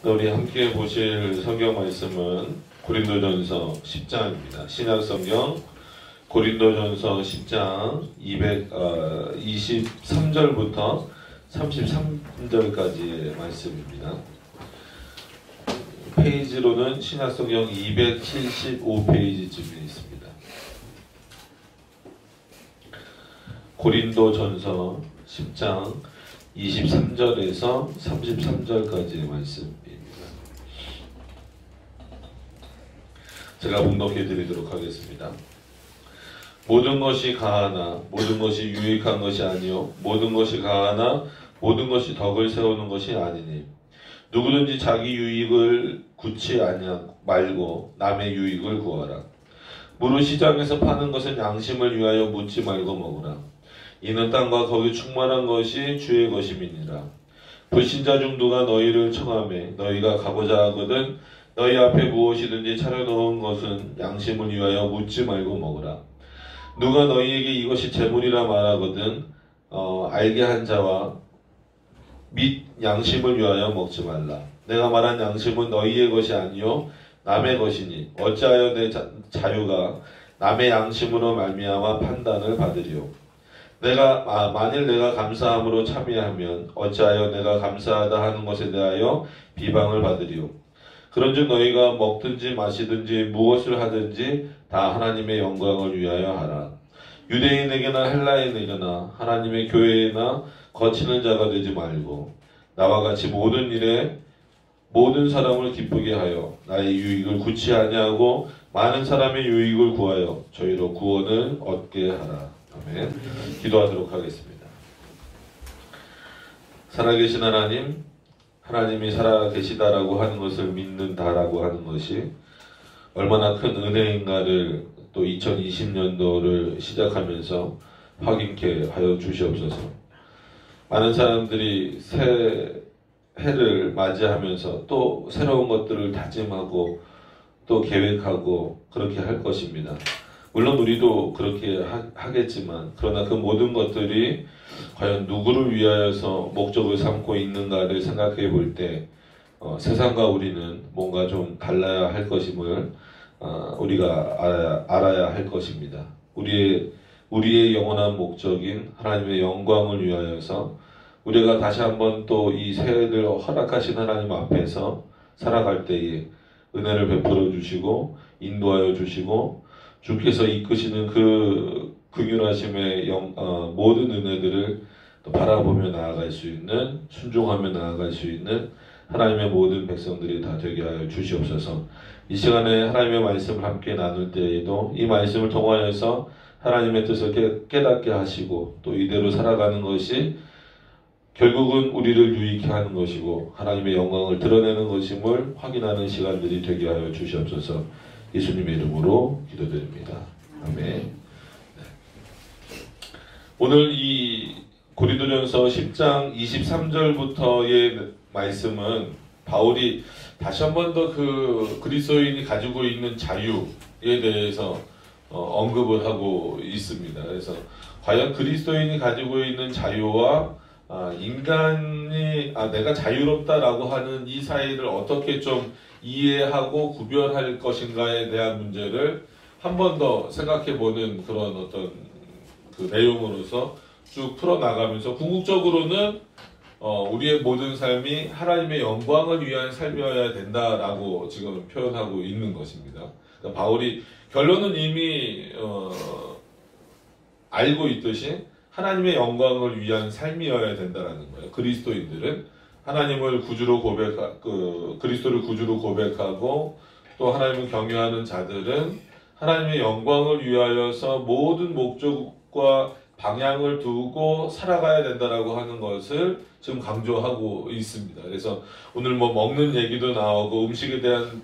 우리 함께 보실 성경 말씀은 고린도전서 10장입니다. 신약성경 고린도전서 10장 223절부터 33절까지의 말씀입니다. 페이지로는 신약성경 275페이지쯤에 있습니다. 고린도전서 10장 23절에서 33절까지의 말씀입니다. 제가 봉독해 드리도록 하겠습니다. 모든 것이 가하나 모든 것이 유익한 것이 아니요 모든 것이 가하나 모든 것이 덕을 세우는 것이 아니니 누구든지 자기 유익을 구치 말고 남의 유익을 구하라. 무릇 시장에서 파는 것은 양심을 위하여 묻지 말고 먹으라. 이는 땅과 거기 충만한 것이 주의 것임이니라. 불신자 중 누가 너희를 청하매 너희가 가고자 하거든 너희 앞에 무엇이든지 차려놓은 것은 양심을 위하여 묻지 말고 먹으라. 누가 너희에게 이것이 재물이라 말하거든 알게 한 자와 및 양심을 위하여 먹지 말라. 내가 말한 양심은 너희의 것이 아니요 남의 것이니 어찌하여 내 자유가 남의 양심으로 말미암아 판단을 받으리요. 만일 내가 감사함으로 참여하면 어찌하여 내가 감사하다 하는 것에 대하여 비방을 받으리요. 그런즉 너희가 먹든지 마시든지 무엇을 하든지 다 하나님의 영광을 위하여 하라. 유대인에게나 헬라인에게나 하나님의 교회에나 거치는 자가 되지 말고 나와 같이 모든 일에 모든 사람을 기쁘게 하여 나의 유익을 구치 아니하고 많은 사람의 유익을 구하여 저희로 구원을 얻게 하라. 아멘. 기도하도록 하겠습니다. 살아계신 하나님, 하나님이 살아계시다라고 하는 것을 믿는다라고 하는 것이 얼마나 큰 은혜인가를 또 2020년도를 시작하면서 확인케 하여 주시옵소서. 많은 사람들이 새 해를 맞이하면서 또 새로운 것들을 다짐하고 또 계획하고 그렇게 할 것입니다. 물론 우리도 그렇게 하겠지만 그러나 그 모든 것들이 과연 누구를 위하여서 목적을 삼고 있는가를 생각해 볼 때 세상과 우리는 뭔가 좀 달라야 할 것임을 우리가 알아야 할 것입니다. 우리의 영원한 목적인 하나님의 영광을 위하여서 우리가 다시 한번 또 이 새해를 허락하신 하나님 앞에서 살아갈 때에 은혜를 베풀어 주시고 인도하여 주시고 주께서 이끄시는 그 긍휼하심의 모든 은혜들을 바라보며 나아갈 수 있는, 순종하며 나아갈 수 있는 하나님의 모든 백성들이 다 되게 하여 주시옵소서. 이 시간에 하나님의 말씀을 함께 나눌 때에도 이 말씀을 통하여서 하나님의 뜻을 깨닫게 하시고 또 이대로 살아가는 것이 결국은 우리를 유익해 하는 것이고 하나님의 영광을 드러내는 것임을 확인하는 시간들이 되게 하여 주시옵소서. 예수님의 이름으로 기도드립니다. 아멘. 네. 오늘 이 고린도전서 10장 23절부터의 말씀은 바울이 다시 한 번 더 그 그리스도인이 가지고 있는 자유에 대해서 언급을 하고 있습니다. 그래서 과연 그리스도인이 가지고 있는 자유와 인간이 내가 자유롭다라고 하는 이 사이를 어떻게 좀 이해하고 구별할 것인가에 대한 문제를 한 번 더 생각해보는 그런 어떤 그 내용으로서 쭉 풀어나가면서 궁극적으로는 우리의 모든 삶이 하나님의 영광을 위한 삶이어야 된다라고 지금 표현하고 있는 것입니다. 그러니까 바울이 결론은 이미 알고 있듯이 하나님의 영광을 위한 삶이어야 된다라는 거예요. 그리스도인들은 하나님을 그리스도를 구주로 고백하고 또 하나님을 경외하는 자들은 하나님의 영광을 위하여서 모든 목적과 방향을 두고 살아가야 된다라고 하는 것을 지금 강조하고 있습니다. 그래서 오늘 먹는 얘기도 나오고 음식에 대한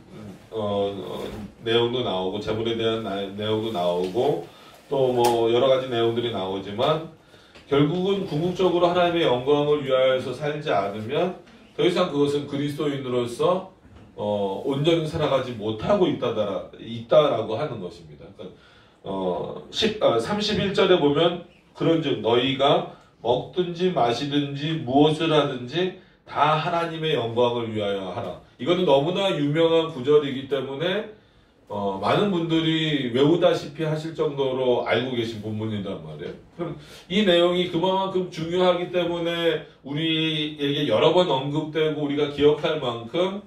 내용도 나오고 재물에 대한 내용도 나오고 또 여러 가지 내용들이 나오지만 결국은 궁극적으로 하나님의 영광을 위하여서 살지 않으면 더 이상 그것은 그리스도인으로서 온전히 살아가지 못하고 있다라고 하는 것입니다. 그러니까 31절에 보면 그런즉 너희가 먹든지 마시든지 무엇을 하든지 다 하나님의 영광을 위하여 하라. 이거는 너무나 유명한 구절이기 때문에 많은 분들이 외우다시피 하실 정도로 알고 계신 본문이란 말이에요. 그럼 이 내용이 그만큼 중요하기 때문에 우리에게 여러 번 언급되고 우리가 기억할 만큼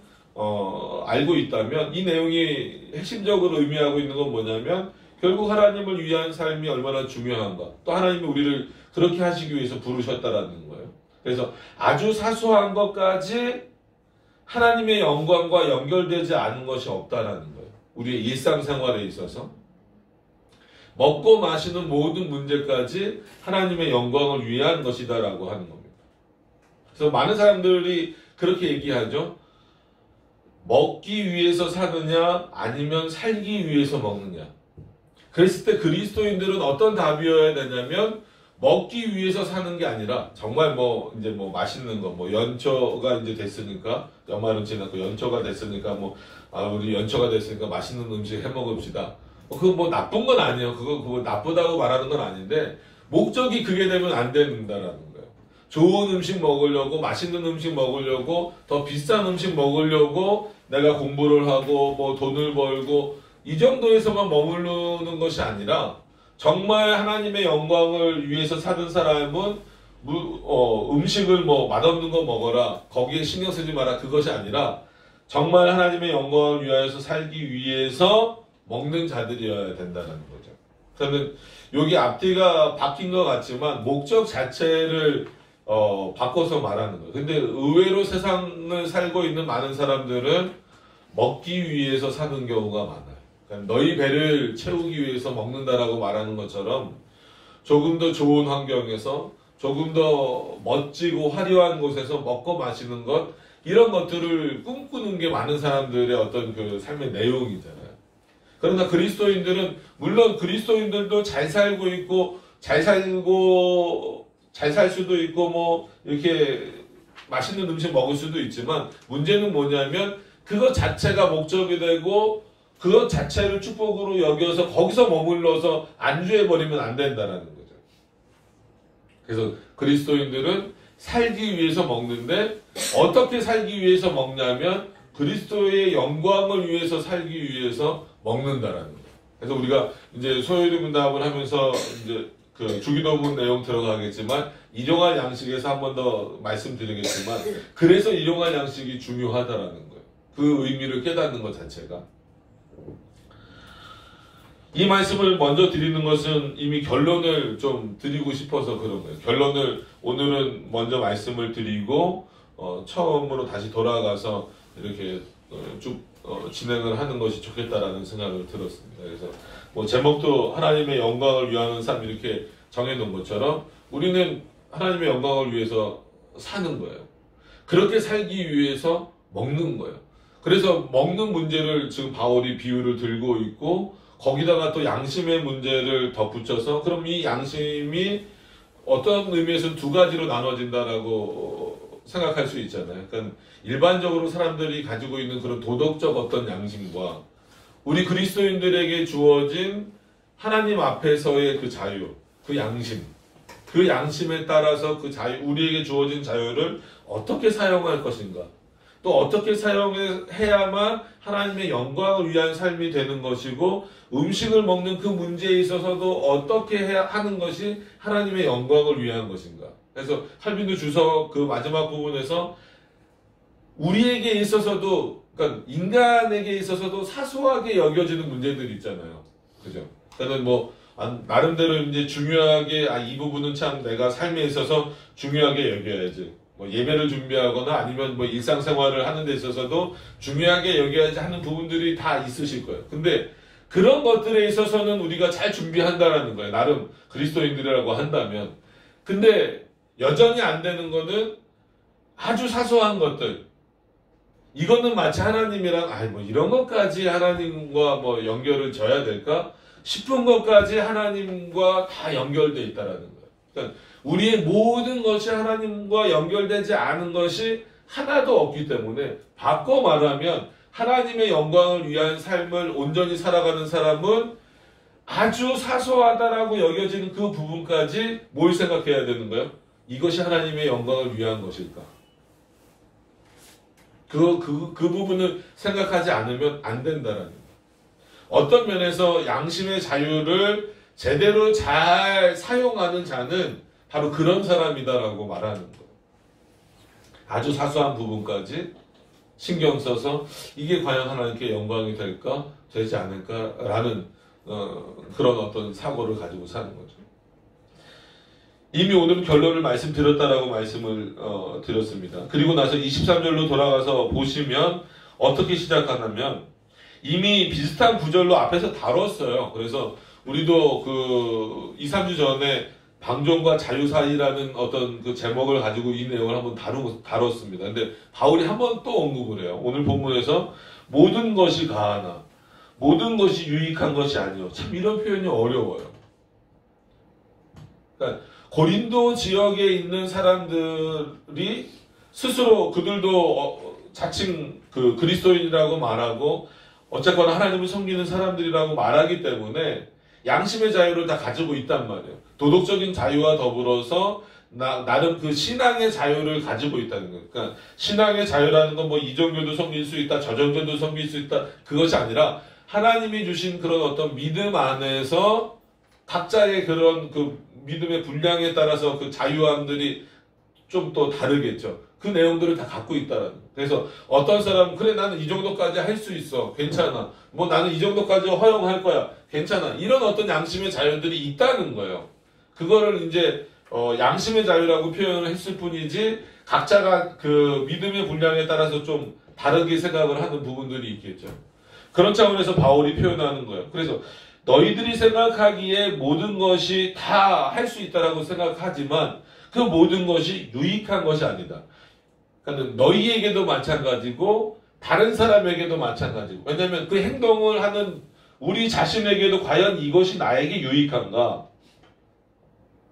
알고 있다면, 이 내용이 핵심적으로 의미하고 있는 건 뭐냐면 결국 하나님을 위한 삶이 얼마나 중요한가, 또 하나님이 우리를 그렇게 하시기 위해서 부르셨다라는 거예요. 그래서 아주 사소한 것까지 하나님의 영광과 연결되지 않은 것이 없다라는 거예요. 우리의 일상생활에 있어서 먹고 마시는 모든 문제까지 하나님의 영광을 위한 것이다라고 하는 겁니다. 그래서 많은 사람들이 그렇게 얘기하죠. 먹기 위해서 사느냐 아니면 살기 위해서 먹느냐. 그랬을 때 그리스도인들은 어떤 답이어야 되냐면 먹기 위해서 사는 게 아니라 정말 이제 맛있는 거, 연초가 이제 됐으니까, 연말은 지났고 연초가 됐으니까 우리 연초가 됐으니까 맛있는 음식 해 먹읍시다. 그거 나쁜 건 아니에요. 그거 나쁘다고 말하는 건 아닌데, 목적이 그게 되면 안 된다라는 거예요. 좋은 음식 먹으려고, 맛있는 음식 먹으려고, 더 비싼 음식 먹으려고 내가 공부를 하고 돈을 벌고 이 정도에서만 머무르는 것이 아니라, 정말 하나님의 영광을 위해서 사는 사람은 음식을 맛없는 거 먹어라, 거기에 신경 쓰지 마라, 그것이 아니라 정말 하나님의 영광을 위하여서 살기 위해서 먹는 자들이어야 된다는 거죠. 저는 여기 앞뒤가 바뀐 것 같지만 목적 자체를 바꿔서 말하는 거예요. 근데 의외로 세상을 살고 있는 많은 사람들은 먹기 위해서 사는 경우가 많아요. 그러니까 너희 배를 채우기 위해서 먹는다라고 말하는 것처럼 조금 더 좋은 환경에서, 조금 더 멋지고 화려한 곳에서 먹고 마시는 것, 이런 것들을 꿈꾸는 게 많은 사람들의 어떤 그 삶의 내용이잖아요. 그러나 그리스도인들은, 물론 그리스도인들도 잘 살고 있고 잘 살 수도 있고 이렇게 맛있는 음식 먹을 수도 있지만, 문제는 뭐냐면 그것 자체가 목적이 되고 그것 자체를 축복으로 여겨서 거기서 머물러서 안주해버리면 안 된다는 거죠. 그래서 그리스도인들은 살기 위해서 먹는데, 어떻게 살기 위해서 먹냐면 그리스도의 영광을 위해서 살기 위해서 먹는다라는 거예요. 그래서 우리가 이제 소요리 문답을 하면서 이제 그 주기도문 내용 들어가겠지만, 일용할 양식에서 한 번 더 말씀드리겠지만, 그래서 일용할 양식이 중요하다라는 거예요. 그 의미를 깨닫는 것 자체가. 이 말씀을 먼저 드리는 것은 이미 결론을 좀 드리고 싶어서 그런 거예요. 결론을 오늘은 먼저 말씀을 드리고 처음으로 다시 돌아가서 이렇게 쭉 진행을 하는 것이 좋겠다라는 생각을 들었습니다. 그래서 제목도 하나님의 영광을 위하는 삶 이렇게 정해놓은 것처럼 우리는 하나님의 영광을 위해서 사는 거예요. 그렇게 살기 위해서 먹는 거예요. 그래서 먹는 문제를 지금 바울이 비유를 들고 있고, 거기다가 또 양심의 문제를 덧붙여서, 그럼 이 양심이 어떤 의미에서는 두 가지로 나눠진다라고 생각할 수 있잖아요. 그러니까 일반적으로 사람들이 가지고 있는 그런 도덕적 어떤 양심과 우리 그리스도인들에게 주어진 하나님 앞에서의 그 자유, 그 양심, 그 양심에 따라서 그 우리에게 주어진 자유를 어떻게 사용할 것인가, 또 어떻게 사용해야만 하나님의 영광을 위한 삶이 되는 것이고, 음식을 먹는 그 문제에 있어서도 어떻게 해야 하는 것이 하나님의 영광을 위한 것인가. 그래서 칼빈도 주석 그 마지막 부분에서 우리에게 있어서도, 그러니까 인간에게 있어서도 사소하게 여겨지는 문제들이 있잖아요. 그죠? 그러니까 나름대로 이제 중요하게, 이 부분은 참 내가 삶에 있어서 중요하게 여겨야지. 예배를 준비하거나 아니면 일상생활을 하는 데 있어서도 중요하게 여겨야지 하는 부분들이 다 있으실 거예요. 근데 그런 것들에 있어서는 우리가 잘 준비한다라는 거예요. 나름 그리스도인들이라고 한다면. 근데 여전히 안 되는 거는 아주 사소한 것들. 이거는 마치 하나님이랑 이런 것까지 하나님과 연결을 져야 될까 싶은 것까지 하나님과 다 연결돼 있다라는 거예요. 그러니까 우리의 모든 것이 하나님과 연결되지 않은 것이 하나도 없기 때문에, 바꿔 말하면 하나님의 영광을 위한 삶을 온전히 살아가는 사람은 아주 사소하다라고 여겨지는 그 부분까지 뭘 생각해야 되는 거예요? 이것이 하나님의 영광을 위한 것일까? 그 부분을 생각하지 않으면 안 된다라는 거예요. 어떤 면에서 양심의 자유를 제대로 잘 사용하는 자는 바로 그런 사람이다라고 말하는 거예요. 아주 사소한 부분까지 신경 써서 이게 과연 하나님께 영광이 될까? 되지 않을까라는 그런 어떤 사고를 가지고 사는 거죠. 이미 오늘 결론을 말씀드렸다라고 말씀을 드렸습니다. 그리고 나서 23절로 돌아가서 보시면 어떻게 시작하냐면 이미 비슷한 구절로 앞에서 다뤘어요. 그래서 우리도 그 2, 3주 전에 방종과 자유 사이라는 어떤 그 제목을 가지고 이 내용을 한번 다뤘습니다. 근데 바울이 한 번 또 언급을 해요. 오늘 본문에서 모든 것이 가하나 모든 것이 유익한 것이 아니요. 참 이런 표현이 어려워요. 그러니까 고린도 지역에 있는 사람들이 스스로 그들도 자칭 그 그리스도인이라고 말하고 어쨌거나 하나님을 섬기는 사람들이라고 말하기 때문에 양심의 자유를 다 가지고 있단 말이에요. 도덕적인 자유와 더불어서 나름 그 신앙의 자유를 가지고 있다는 거예요. 그러니까 신앙의 자유라는 건 뭐 이 정도도 섬길 수 있다, 저 정도도 섬길 수 있다, 그것이 아니라 하나님이 주신 그런 어떤 믿음 안에서 각자의 그런 그 믿음의 분량에 따라서 그 자유함들이 좀 또 다르겠죠. 그 내용들을 다 갖고 있다라는 거예요. 그래서 어떤 사람은 그래 나는 이 정도까지 할 수 있어. 괜찮아. 뭐 나는 이 정도까지 허용할 거야. 괜찮아. 이런 어떤 양심의 자유들이 있다는 거예요. 그거를 이제 양심의 자유라고 표현을 했을 뿐이지 각자가 그 믿음의 분량에 따라서 좀 다르게 생각을 하는 부분들이 있겠죠. 그런 차원에서 바울이 표현하는 거예요. 그래서 너희들이 생각하기에 모든 것이 다 할 수 있다라고 생각하지만 그 모든 것이 유익한 것이 아니다. 그러니까 너희에게도 마찬가지고 다른 사람에게도 마찬가지고. 왜냐하면 그 행동을 하는 우리 자신에게도 과연 이것이 나에게 유익한가?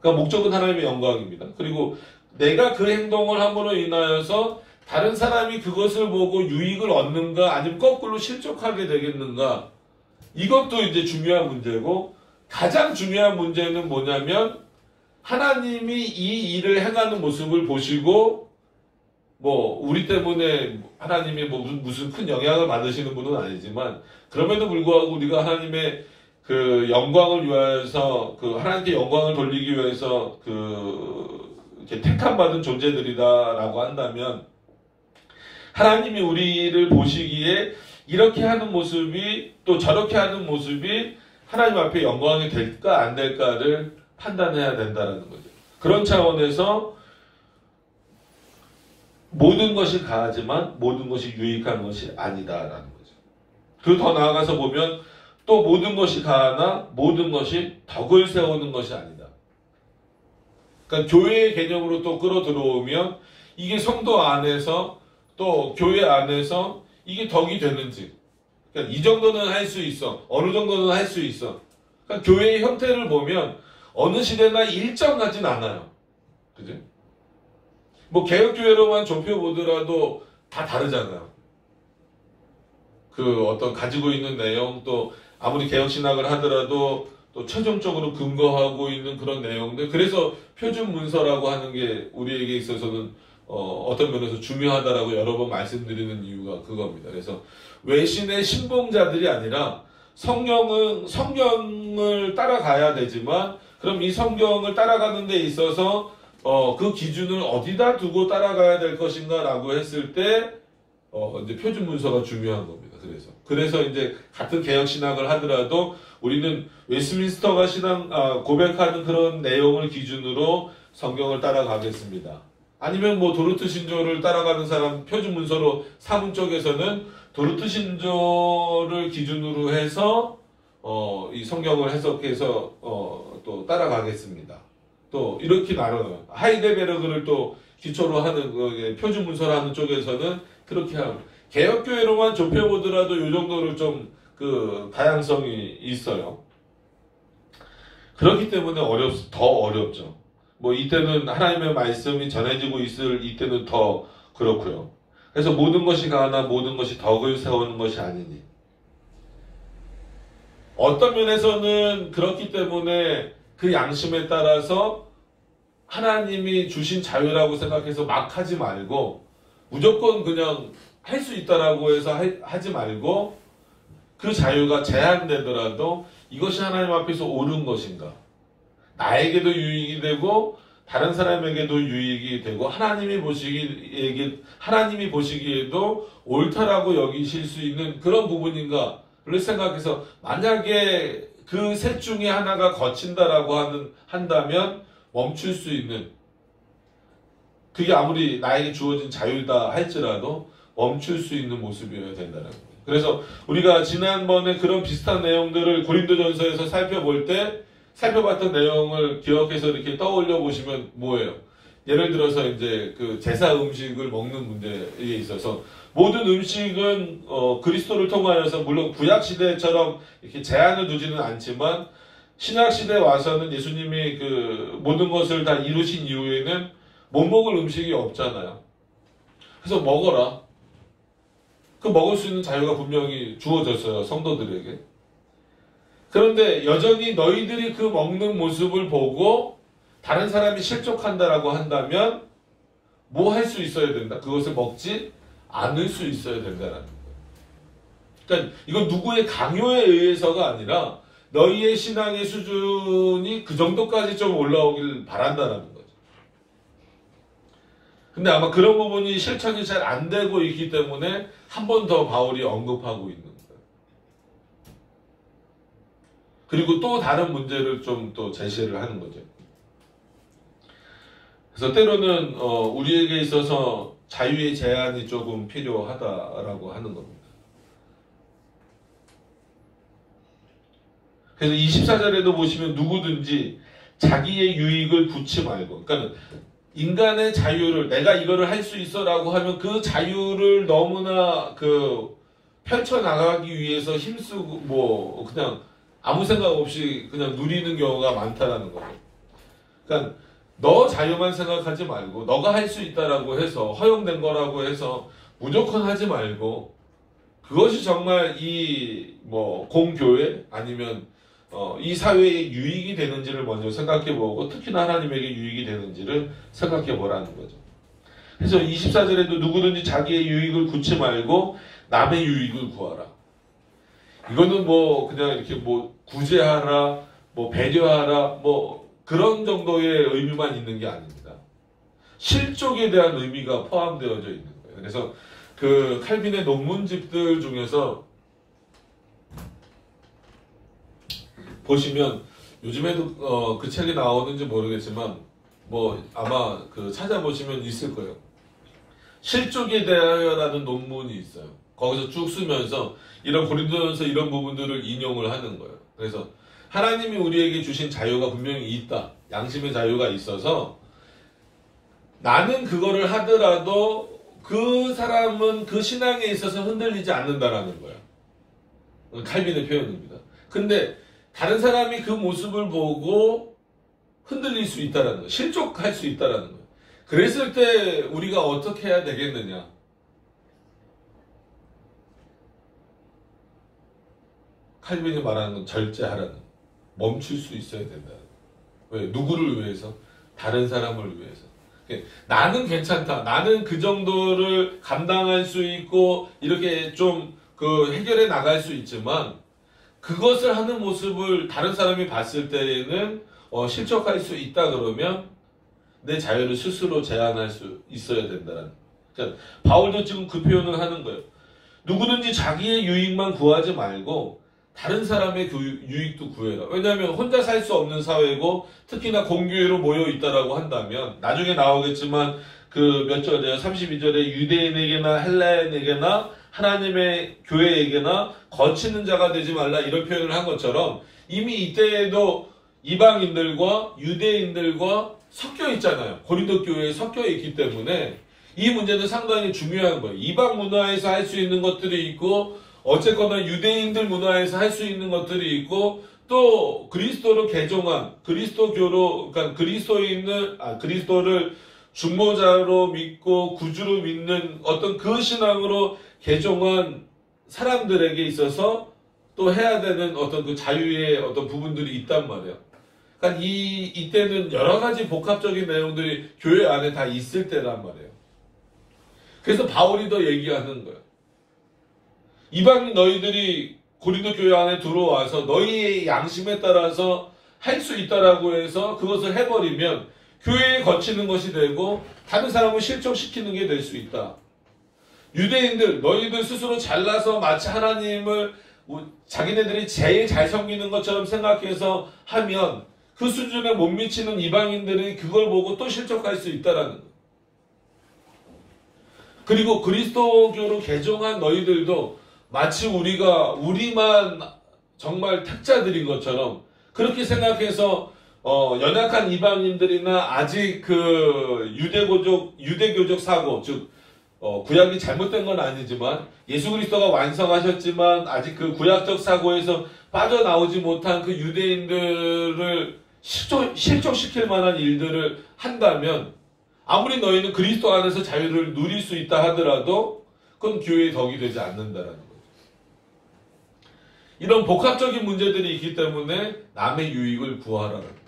그러니까 목적은 하나님의 영광입니다. 그리고 내가 그 행동을 함으로 인하여서 다른 사람이 그것을 보고 유익을 얻는가 아니면 거꾸로 실족하게 되겠는가? 이것도 이제 중요한 문제고 가장 중요한 문제는 뭐냐면 하나님이 이 일을 행하는 모습을 보시고 뭐 우리 때문에 하나님이 뭐 무슨 큰 영향을 받으시는 분은 아니지만 그럼에도 불구하고 우리가 하나님의 그 영광을 위하여서 그 하나님께 영광을 돌리기 위해서 그 이렇게 택함받은 존재들이다라고 한다면 하나님이 우리를 보시기에 이렇게 하는 모습이 또 저렇게 하는 모습이 하나님 앞에 영광이 될까 안 될까를 판단해야 된다는 거죠. 그런 차원에서 모든 것이 가하지만 모든 것이 유익한 것이 아니다라는 거죠. 그 더 나아가서 보면 또 모든 것이 가하나 모든 것이 덕을 세우는 것이 아니다. 그러니까 교회의 개념으로 또 끌어 들어오면 이게 성도 안에서 또 교회 안에서 이게 덕이 되는지, 그러니까 이 정도는 할 수 있어, 어느 정도는 할 수 있어. 그러니까 교회의 형태를 보면 어느 시대나 일정하진 않아요. 그죠? 뭐 개혁교회로만 좁혀보더라도 다 다르잖아요. 그 어떤 가지고 있는 내용 또 아무리 개혁신학을 하더라도 또 최종적으로 근거하고 있는 그런 내용들. 그래서 표준 문서라고 하는 게 우리에게 있어서는 어떤 면에서 중요하다라고 여러 번 말씀드리는 이유가 그겁니다. 그래서 외신의 신봉자들이 아니라 성경을 따라가야 되지만 그럼 이 성경을 따라가는 데 있어서 그 기준을 어디다 두고 따라가야 될 것인가 라고 했을 때 이제 표준 문서가 중요한 겁니다. 그래서 이제 같은 개혁 신학을 하더라도 우리는 웨스민스터가 고백하는 그런 내용을 기준으로 성경을 따라가겠습니다. 아니면 뭐 도르트 신조를 따라가는 사람 표준 문서로 사문 쪽에서는 도르트 신조를 기준으로 해서 이 성경을 해석해서 또 따라가겠습니다. 또 이렇게 나눠요. 하이데베르그를 또 기초로 하는 표준 문서를 하는 쪽에서는 그렇게 하고 개혁교회로만 좁혀보더라도 이 정도로 좀 그 다양성이 있어요. 그렇기 때문에 더 어렵죠. 뭐 이때는 하나님의 말씀이 전해지고 있을 이때는 더 그렇고요. 그래서 모든 것이 가하나 모든 것이 덕을 세우는 것이 아니니. 어떤 면에서는 그렇기 때문에 그 양심에 따라서 하나님이 주신 자유라고 생각해서 막 하지 말고 무조건 그냥 할 수 있다라고 해서 하지 말고 그 자유가 제한되더라도 이것이 하나님 앞에서 옳은 것인가? 나에게도 유익이 되고 다른 사람에게도 유익이 되고 하나님이 보시기에도 옳다라고 여기실 수 있는 그런 부분인가를 생각해서 만약에 그 셋 중에 하나가 거친다라고 한다면 멈출 수 있는 그게 아무리 나에게 주어진 자유다 할지라도 멈출 수 있는 모습이어야 된다는 거예요. 그래서 우리가 지난번에 그런 비슷한 내용들을 고린도전서에서 살펴봤던 내용을 기억해서 이렇게 떠올려 보시면 뭐예요? 예를 들어서 이제 그 제사 음식을 먹는 문제에 있어서 모든 음식은 그리스도를 통하여서 물론 구약 시대처럼 이렇게 제한을 두지는 않지만 신약 시대에 와서는 예수님이 그 모든 것을 다 이루신 이후에는 못 먹을 음식이 없잖아요. 그래서 먹어라. 그 먹을 수 있는 자유가 분명히 주어졌어요. 성도들에게. 그런데 여전히 너희들이 그 먹는 모습을 보고 다른 사람이 실족한다라고 한다면 뭐 할 수 있어야 된다? 그것을 먹지 않을 수 있어야 된다는 거예요. 그러니까 이건 누구의 강요에 의해서가 아니라 너희의 신앙의 수준이 그 정도까지 좀 올라오길 바란다는 거죠. 근데 아마 그런 부분이 실천이 잘 안 되고 있기 때문에 한 번 더 바울이 언급하고 있는 거예요. 그리고 또 다른 문제를 좀 또 제시를 하는 거죠. 그래서 때로는 우리에게 있어서 자유의 제한이 조금 필요하다라고 하는 겁니다. 그래서 24절에도 보시면 누구든지 자기의 유익을 굳지 말고, 그러니까 인간의 자유를 내가 이거를 할 수 있어라고 하면 그 자유를 너무나 펼쳐나가기 위해서 힘쓰고 그냥 아무 생각 없이 그냥 누리는 경우가 많다라는 거죠. 그러니까 너 자유만 생각하지 말고 너가 할 수 있다라고 해서 허용된 거라고 해서 무조건 하지 말고 그것이 정말 이 공교회 아니면 이 사회에 유익이 되는지를 먼저 생각해보고 특히나 하나님에게 유익이 되는지를 생각해보라는 거죠. 그래서 24절에도 누구든지 자기의 유익을 굳지 말고 남의 유익을 구하라. 이거는 그냥 이렇게 구제하라, 배려하라, 그런 정도의 의미만 있는 게 아닙니다. 실족에 대한 의미가 포함되어져 있는 거예요. 그래서 그 칼빈의 논문집들 중에서 보시면 요즘에도 그 책이 나오는지 모르겠지만 아마 찾아보시면 있을 거예요. 실족에 대하여라는 논문이 있어요. 거기서 쭉 쓰면서 이런 고린도전서 이런 부분들을 인용을 하는 거예요. 그래서 하나님이 우리에게 주신 자유가 분명히 있다. 양심의 자유가 있어서 나는 그거를 하더라도 그 사람은 그 신앙에 있어서 흔들리지 않는다라는 거예요. 칼빈의 표현입니다. 근데 다른 사람이 그 모습을 보고 흔들릴 수 있다라는 거예요. 실족할 수 있다라는 거예요. 그랬을 때 우리가 어떻게 해야 되겠느냐? 칼빈이 말하는 건 절제하라는 거예요. 멈출 수 있어야 된다. 왜? 누구를 위해서? 다른 사람을 위해서. 나는 괜찮다. 나는 그 정도를 감당할 수 있고 이렇게 좀 해결해 나갈 수 있지만 그것을 하는 모습을 다른 사람이 봤을 때에는 실족할 수 있다 그러면 내 자유를 스스로 제한할 수 있어야 된다는. 그러니까 바울도 지금 그 표현을 하는 거예요. 누구든지 자기의 유익만 구하지 말고 다른 사람의 그 유익도 구해라. 왜냐하면 혼자 살 수 없는 사회고 특히나 공교회로 모여 있다라고 한다면 나중에 나오겠지만 몇 절에요? 32절에 유대인에게나 헬라인에게나 하나님의 교회에게나 거치는 자가 되지 말라 이런 표현을 한 것처럼 이미 이때에도 이방인들과 유대인들과 섞여 있잖아요. 고린도 교회에 섞여 있기 때문에 이 문제는 상당히 중요한 거예요. 이방 문화에서 할 수 있는 것들이 있고 어쨌거나 유대인들 문화에서 할 수 있는 것들이 있고 또 그리스도로 개종한 그리스도교로 그러니까 그리스도를 중보자로 믿고 구주로 믿는 어떤 그 신앙으로 개종한 사람들에게 있어서 또 해야 되는 어떤 그 자유의 어떤 부분들이 있단 말이에요. 그러니까 이때는 여러 가지 복합적인 내용들이 교회 안에 다 있을 때란 말이에요. 그래서 바울이 더 얘기하는 거예요. 이방인 너희들이 고린도 교회 안에 들어와서 너희의 양심에 따라서 할 수 있다라고 해서 그것을 해버리면 교회에 거치는 것이 되고 다른 사람을 실족시키는 게 될 수 있다. 유대인들 너희들 스스로 잘나서 마치 하나님을 자기네들이 제일 잘 섬기는 것처럼 생각해서 하면 그 수준에 못 미치는 이방인들이 그걸 보고 또 실족할 수 있다라는 거예요. 그리고 그리스도교로 개종한 너희들도 마치 우리만 정말 특자들인 것처럼 그렇게 생각해서 연약한 이방인들이나 아직 그 유대교적 사고, 즉 구약이 잘못된 건 아니지만 예수 그리스도가 완성하셨지만 아직 그 구약적 사고에서 빠져나오지 못한 그 유대인들을 실족시킬 만한 일들을 한다면 아무리 너희는 그리스도 안에서 자유를 누릴 수 있다 하더라도 그건 교회의 덕이 되지 않는다라는 거죠. 이런 복합적인 문제들이 있기 때문에 남의 유익을 구하라는 거예요.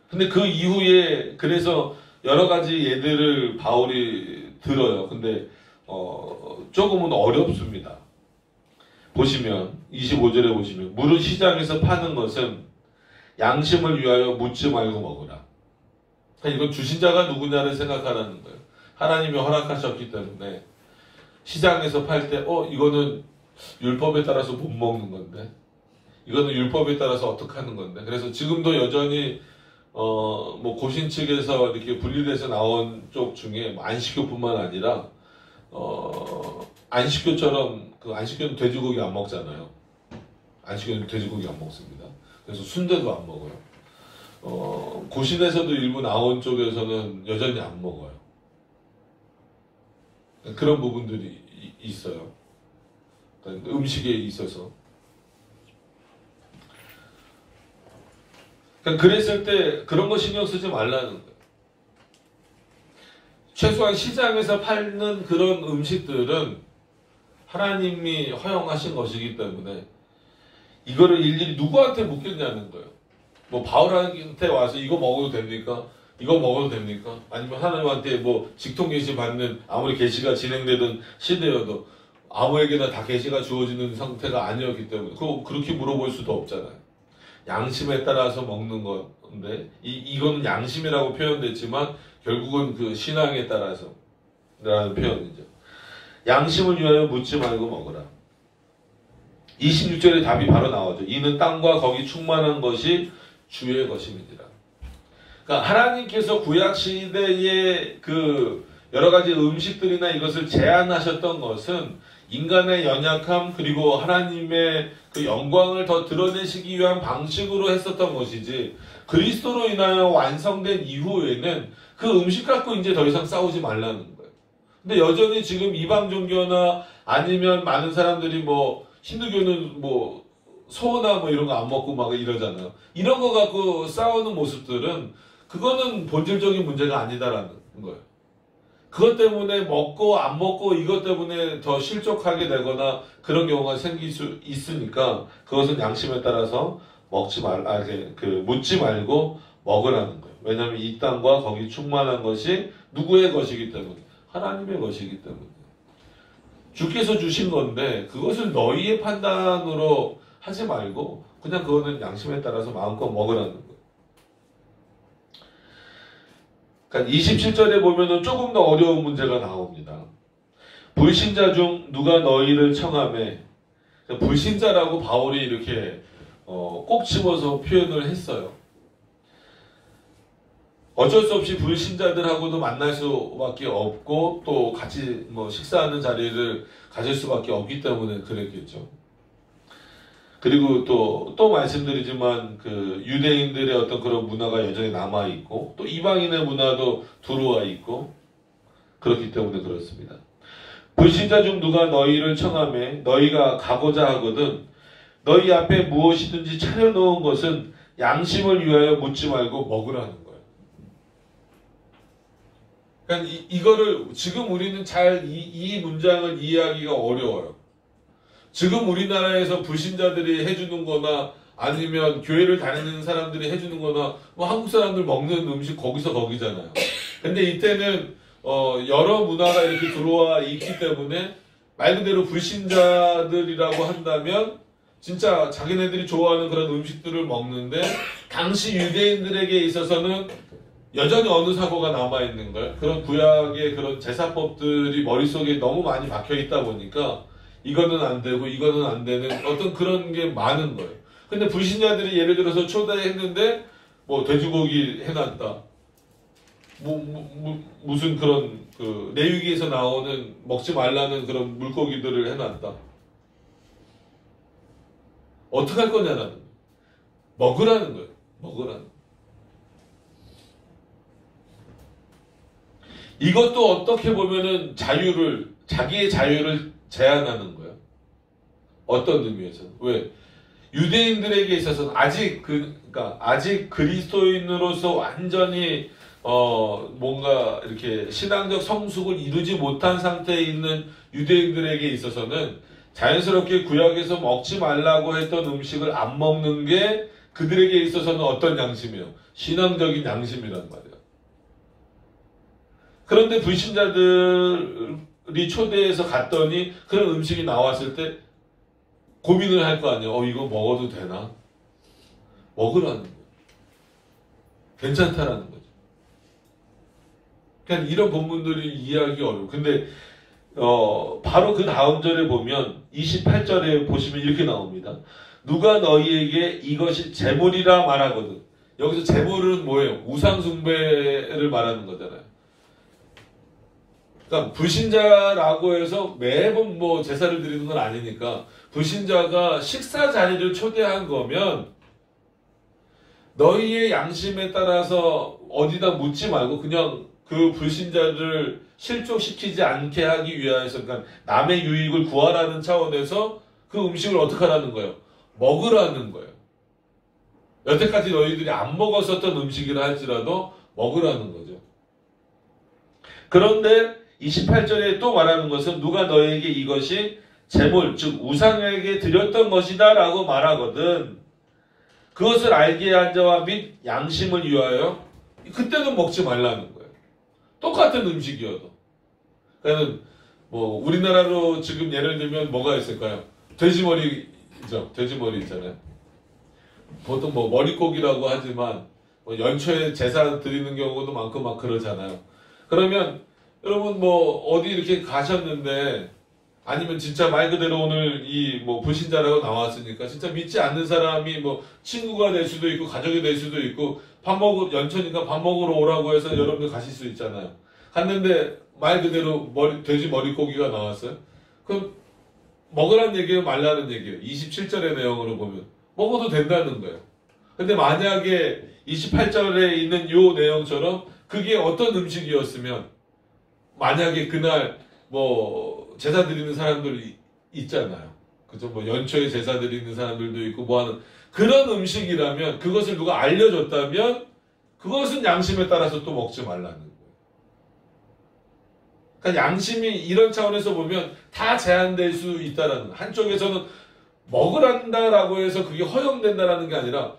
근데 그 이후에 그래서 여러 가지 예들을 바울이 들어요. 근데 조금은 어렵습니다. 보시면 25절에 보시면 물은 시장에서 파는 것은 양심을 위하여 묻지 말고 먹으라. 그러니까 이건 주신 자가 누구냐를 생각하라는 거예요. 하나님이 허락하셨기 때문에 시장에서 팔 때 이거는 율법에 따라서 못 먹는 건데 이거는 율법에 따라서 어떻게 하는 건데 그래서 지금도 여전히 뭐 고신 측에서 이렇게 분리돼서 나온 쪽 중에 안식교뿐만 아니라 안식교처럼 그 안식교는 돼지고기 안 먹잖아요. 안식교는 돼지고기 안 먹습니다. 그래서 순대도 안 먹어요. 고신에서도 일부 나온 쪽에서는 여전히 안 먹어요. 그런 부분들이 있어요. 음식에 있어서. 그랬을 때 그런 거 신경 쓰지 말라는 거예요. 최소한 시장에서 팔는 그런 음식들은 하나님이 허용하신 것이기 때문에 이거를 일일이 누구한테 묻겠냐는 거예요. 뭐 바울한테 와서 이거 먹어도 됩니까? 이거 먹어도 됩니까? 아니면 하나님한테 뭐 직통 계시 받는 아무리 계시가 진행되던 시대여도 아무에게나 다 계시가 주어지는 상태가 아니었기 때문에 그렇게 물어볼 수도 없잖아요. 양심에 따라서 먹는 건데 이거는 양심이라고 표현됐지만 결국은 그 신앙에 따라서 라는 표현이죠. 양심을 위하여 묻지 말고 먹으라. 26절에 답이 바로 나오죠. 이는 땅과 거기 충만한 것이 주의 것임이니라. 그러니까 하나님께서 구약 시대의 그 여러 가지 음식들이나 이것을 제한하셨던 것은 인간의 연약함 그리고 하나님의 그 영광을 더 드러내시기 위한 방식으로 했었던 것이지 그리스도로 인하여 완성된 이후에는 그 음식 갖고 이제 더 이상 싸우지 말라는 거예요. 근데 여전히 지금 이방 종교나 아니면 많은 사람들이 뭐 힌두교는 뭐 소나 뭐 이런 거 안 먹고 막 이러잖아요. 이런 거 갖고 싸우는 모습들은 그거는 본질적인 문제가 아니다라는 거예요. 그것 때문에 먹고 안 먹고 이것 때문에 더 실족하게 되거나 그런 경우가 생길 수 있으니까 그것은 양심에 따라서 묻지 말고 먹으라는 거예요. 왜냐하면 이 땅과 거기 충만한 것이 누구의 것이기 때문에 하나님의 것이기 때문에 주께서 주신 건데 그것을 너희의 판단으로 하지 말고 그냥 그거는 양심에 따라서 마음껏 먹으라는 거예요. 그러니까 27절에 보면은 조금 더 어려운 문제가 나옵니다. 불신자 중 누가 너희를 청하매 불신자라고 바울이 이렇게 꼭 집어서 표현을 했어요. 어쩔 수 없이 불신자들하고도 만날 수밖에 없고 또 같이 뭐 식사하는 자리를 가질 수밖에 없기 때문에 그랬겠죠. 그리고 또 말씀드리지만 그 유대인들의 어떤 그런 문화가 여전히 남아 있고 또 이방인의 문화도 들어와 있고 그렇기 때문에 그렇습니다. 불신자 중 누가 너희를 청하매 너희가 가고자 하거든 너희 앞에 무엇이든지 차려놓은 것은 양심을 위하여 묻지 말고 먹으라는 거예요. 그러니까 이거를 지금 우리는 잘 이 문장을 이해하기가 어려워요. 지금 우리나라에서 불신자들이 해주는 거나 아니면 교회를 다니는 사람들이 해주는 거나 뭐 한국 사람들 먹는 음식 거기서 거기잖아요. 근데 이때는 여러 문화가 이렇게 들어와 있기 때문에 말 그대로 불신자들이라고 한다면 진짜 자기네들이 좋아하는 그런 음식들을 먹는데 당시 유대인들에게 있어서는 여전히 어느 사고가 남아있는 거예요. 그런 구약의 그런 제사법들이 머릿속에 너무 많이 박혀있다 보니까 이거는 안 되고 이거는 안 되는 어떤 그런 게 많은 거예요. 근데 불신자들이 예를 들어서 초대했는데 뭐 돼지고기 해놨다. 무슨 그런 그 레위기에서 나오는 먹지 말라는 그런 물고기들을 해놨다. 어떻게 할 거냐라는 거예요. 먹으라는 거예요. 먹으라는 거예요. 이것도 어떻게 보면은 자기의 자유를 제한하는 거예요. 어떤 의미에서는. 왜? 유대인들에게 있어서는 그러니까 아직 그리스도인으로서 완전히 뭔가 이렇게 신앙적 성숙을 이루지 못한 상태에 있는 유대인들에게 있어서는 자연스럽게 구약에서 먹지 말라고 했던 음식을 안 먹는 게 그들에게 있어서는 어떤 양심이에요? 신앙적인 양심이란 말이에요. 그런데 불신자들이 초대해서 갔더니 그런 음식이 나왔을 때 고민을 할 거 아니에요. 이거 먹어도 되나? 먹으라는 거예요. 괜찮다라는 거죠. 그냥 이런 본문들이 이해하기 어려워. 근데 바로 그 다음 절에 보면 28절에 보시면 이렇게 나옵니다. 누가 너희에게 이것이 제물이라 말하거든. 여기서 제물은 뭐예요? 우상숭배를 말하는 거잖아요. 그러니까 불신자라고 해서 매번 뭐 제사를 드리는 건 아니니까 불신자가 식사 자리를 초대한 거면 너희의 양심에 따라서 어디다 묻지 말고 그냥 그 불신자를 실족시키지 않게 하기 위해서 그러니까 남의 유익을 구하라는 차원에서 그 음식을 어떻게 하라는 거예요? 먹으라는 거예요. 여태까지 너희들이 안 먹었었던 음식이라 할지라도 먹으라는 거죠. 그런데 28절에 또 말하는 것은 누가 너에게 이것이 제물, 즉 우상에게 드렸던 것이다 라고 말하거든. 그것을 알게 한 자와 및 양심을 위하여 그때는 먹지 말라는 거예요. 똑같은 음식이어도. 그러니까 뭐 우리나라로 지금 예를 들면 뭐가 있을까요? 돼지머리죠. 돼지머리 있잖아요. 보통 뭐 머릿고기라고 하지만 뭐 연초에 제사 드리는 경우도 많고 막 그러잖아요. 그러면 여러분 뭐 어디 이렇게 가셨는데 아니면 진짜 말 그대로 오늘 이 뭐 불신자라고 나왔으니까 진짜 믿지 않는 사람이 뭐 친구가 될 수도 있고 가족이 될 수도 있고 연초니까 밥 먹으러 오라고 해서 여러분들 가실 수 있잖아요. 갔는데 말 그대로 돼지 머릿고기가 나왔어요. 그럼 먹으라는 얘기예요, 말라는 얘기예요. 27절의 내용으로 보면 먹어도 된다는 거예요. 근데 만약에 28절에 있는 요 내용처럼 그게 어떤 음식이었으면 만약에 그날 뭐 제사 드리는 사람들이 있잖아요. 그죠? 뭐 연초에 제사 드리는 사람들도 있고 뭐 하는 그런 음식이라면 그것을 누가 알려줬다면 그것은 양심에 따라서 또 먹지 말라는 거예요. 그러니까 양심이 이런 차원에서 보면 다 제한될 수 있다라는 한쪽에서는 먹으란다라고 해서 그게 허용된다라는 게 아니라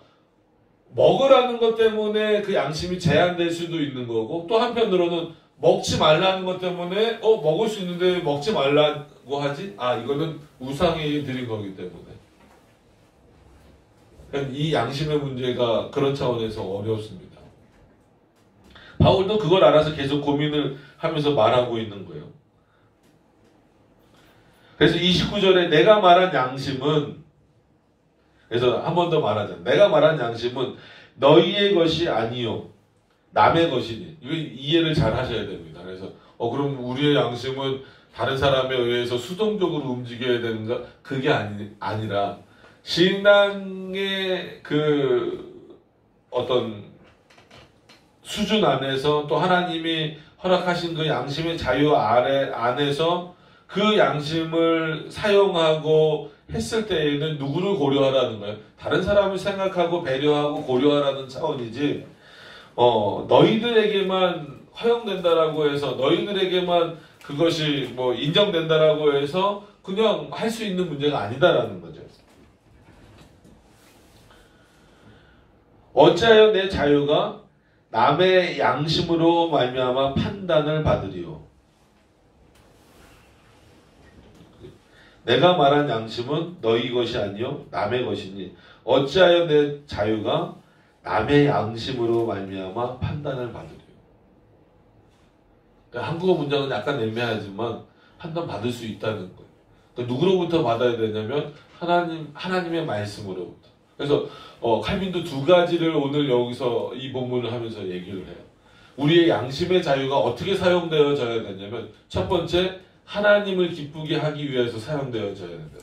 먹으라는 것 때문에 그 양심이 제한될 수도 있는 거고 또 한편으로는 먹지 말라는 것 때문에 먹을 수 있는데 먹지 말라고 하지? 이거는 우상이 드린 거기 때문에. 그러니까 이 양심의 문제가 그런 차원에서 어렵습니다. 바울도 그걸 알아서 계속 고민을 하면서 말하고 있는 거예요. 그래서 29절에 내가 말한 양심은 그래서 한 번 더 말하자. 내가 말한 양심은 너희의 것이 아니요 남의 것이니. 이거 이해를 잘 하셔야 됩니다. 그래서 그럼 우리의 양심은 다른 사람에 의해서 수동적으로 움직여야 되는가? 그게 아니라 신앙의 그 어떤 수준 안에서 또 하나님이 허락하신 그 양심의 자유 안에서 그 양심을 사용하고 했을 때에는 누구를 고려하라는 거예요? 다른 사람을 생각하고 배려하고 고려하라는 차원이지 너희들에게만 허용된다라고 해서 너희들에게만 그것이 뭐 인정된다라고 해서 그냥 할 수 있는 문제가 아니다라는 거죠. 어찌하여 내 자유가 남의 양심으로 말미암아 판단을 받으리요. 내가 말한 양심은 너희 것이 아니요 남의 것이니 어찌하여 내 자유가 남의 양심으로 말미암아 판단을 받으리요. 그러니까 한국어 문장은 약간 애매하지만 판단받을 수 있다는 거예요. 그러니까 누구로부터 받아야 되냐면 하나님의 말씀으로부터. 그래서 칼빈도 두 가지를 오늘 여기서 이 본문을 하면서 얘기를 해요. 우리의 양심의 자유가 어떻게 사용되어져야 되냐면 첫 번째, 하나님을 기쁘게 하기 위해서 사용되어져야 된다.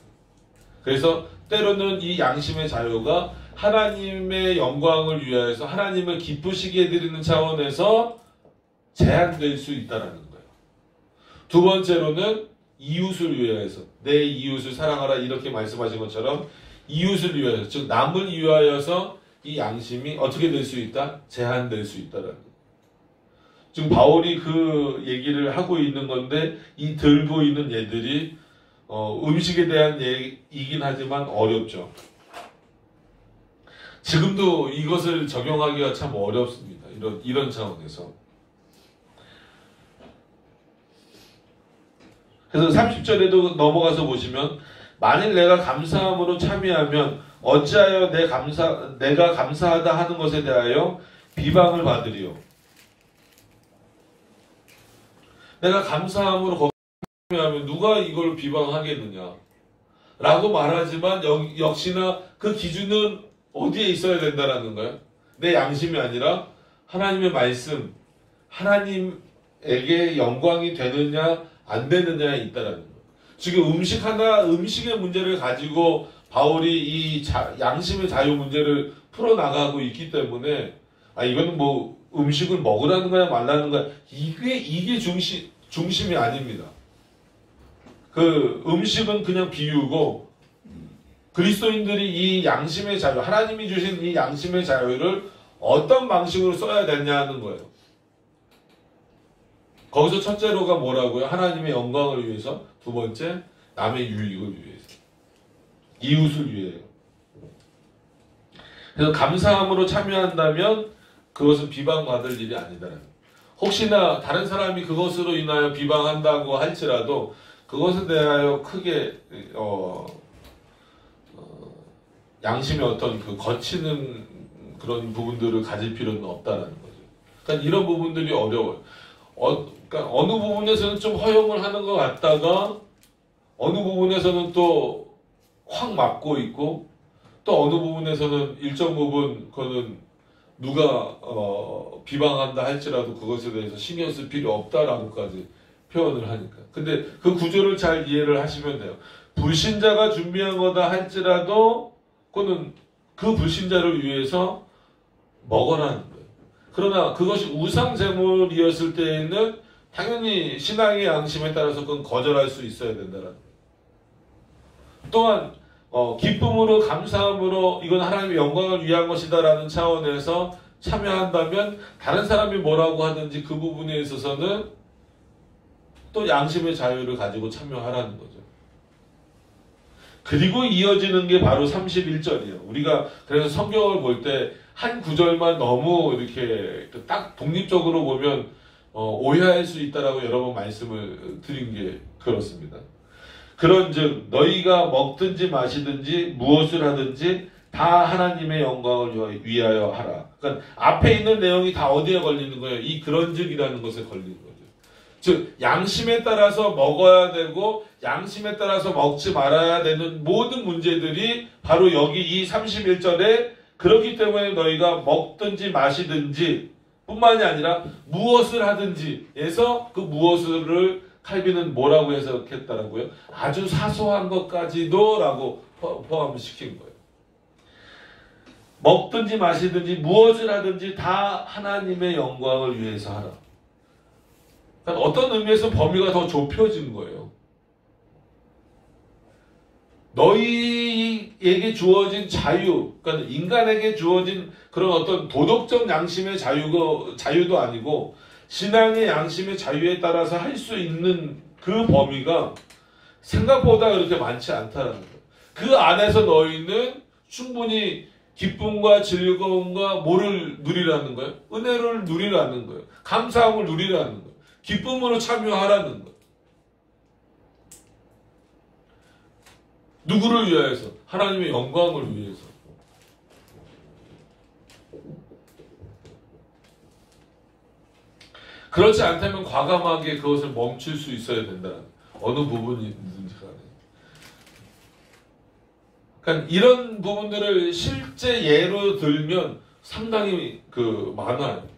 그래서 때로는 이 양심의 자유가 하나님의 영광을 위해서 하나님을 기쁘시게 해드리는 차원에서 제한될 수 있다는 거예요. 두 번째로는 이웃을 위해서, 내 이웃을 사랑하라 이렇게 말씀하신 것처럼 이웃을 위하여서, 즉 남을 위하여서 이 양심이 어떻게 될 수 있다? 제한될 수 있다라는 거예요. 지금 바울이 그 얘기를 하고 있는 건데 이 들고 있는 얘들이 음식에 대한 얘기이긴 하지만 어렵죠. 지금도 이것을 적용하기가 참 어렵습니다. 이런 차원에서. 그래서 30절에도 넘어가서 보시면 만일 내가 감사함으로 참여하면 어찌하여 내가 감사하다 하는 것에 대하여 비방을 받으리요. 내가 감사함으로 참여하면 누가 이걸 비방하겠느냐 라고 말하지만 역시나 그 기준은 어디에 있어야 된다라는 거예요. 내 양심이 아니라 하나님의 말씀, 하나님에게 영광이 되느냐 안 되느냐에 있다라는 거예요. 지금 음식의 문제를 가지고 바울이 이 양심의 자유 문제를 풀어나가고 있기 때문에 이거는 뭐 음식을 먹으라는 거야 말라는 거야 이게 중심이 아닙니다. 그 음식은 그냥 비유고 그리스도인들이 이 양심의 자유, 하나님이 주신 이 양심의 자유를 어떤 방식으로 써야 되냐는 거예요. 거기서 첫째로가 뭐라고요? 하나님의 영광을 위해서. 두 번째, 남의 유익을 위해서. 이웃을 위해요. 그래서 감사함으로 참여한다면 그것은 비방받을 일이 아니다라는 거예요. 혹시나 다른 사람이 그것으로 인하여 비방한다고 할지라도 그것에 대하여 크게 양심의 어떤 그 거치는 그런 부분들을 가질 필요는 없다라는 거죠. 그러니까 이런 부분들이 어려워요. 그러니까 어느 부분에서는 좀 허용을 하는 것 같다가 어느 부분에서는 또 확 막고 있고 또 어느 부분에서는 일정 부분 그거는 누가 비방한다 할지라도 그것에 대해서 신경 쓸 필요 없다라고까지 표현을 하니까. 근데 그 구조를 잘 이해를 하시면 돼요. 불신자가 준비한 거다 할지라도 그거는 그 불신자를 위해서 먹어라는 거예요. 그러나 그것이 우상제물이었을 때에는 당연히 신앙의 양심에 따라서 그건 거절할 수 있어야 된다는 거예요. 또한 기쁨으로 감사함으로 이건 하나님의 영광을 위한 것이다라는 차원에서 참여한다면 다른 사람이 뭐라고 하든지 그 부분에 있어서는 또 양심의 자유를 가지고 참여하라는 거죠. 그리고 이어지는 게 바로 31절이에요. 우리가 그래서 성경을 볼 때 한 구절만 너무 이렇게 딱 독립적으로 보면 오해할 수 있다라고 여러 번 말씀을 드린 게 그렇습니다. 그런즉 너희가 먹든지 마시든지 무엇을 하든지 다 하나님의 영광을 위하여 하라. 그러니까 앞에 있는 내용이 다 어디에 걸리는 거예요? 이 그런즉이라는 것에 걸리는 거죠. 즉 양심에 따라서 먹어야 되고 양심에 따라서 먹지 말아야 되는 모든 문제들이 바로 여기 이 31절에 그렇기 때문에 너희가 먹든지 마시든지 뿐만이 아니라 무엇을 하든지 해서 그 무엇을 칼빈은 뭐라고 해석했다라고요? 아주 사소한 것까지도 라고 포함시킨 거예요. 먹든지 마시든지 무엇을 하든지 다 하나님의 영광을 위해서 하라. 그러니까 어떤 의미에서 범위가 더 좁혀진 거예요. 너희에게 주어진 자유, 그러니까 인간에게 주어진 그런 어떤 도덕적 양심의 자유도 아니고 신앙의 양심의 자유에 따라서 할 수 있는 그 범위가 생각보다 그렇게 많지 않다는 거예요. 그 안에서 너희는 충분히 기쁨과 즐거움과 뭐를 누리라는 거예요? 은혜를 누리라는 거예요. 감사함을 누리라는 거예요. 기쁨으로 참여하라는 거예요. 누구를 위하여서? 하나님의 영광을 위해서. 그렇지 않다면 과감하게 그것을 멈출 수 있어야 된다는 어느 부분이든지 간에. 그러니까 이런 부분들을 실제 예로 들면 상당히 많아요.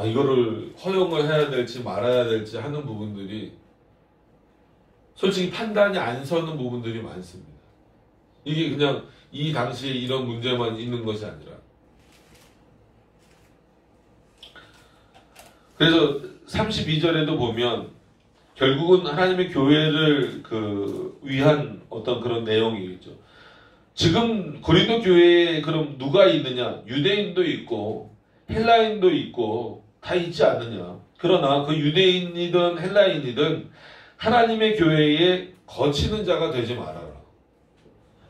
이거를 허용을 해야 될지 말아야 될지 하는 부분들이 솔직히 판단이 안 서는 부분들이 많습니다. 이게 그냥 이 당시에 이런 문제만 있는 것이 아니라. 그래서 32절에도 보면 결국은 하나님의 교회를 위한 어떤 그런 내용이겠죠. 지금 고린도 교회에 그럼 누가 있느냐? 유대인도 있고 헬라인도 있고 다 있지 않느냐? 그러나 그 유대인이든 헬라인이든 하나님의 교회에 거치는 자가 되지 말아라.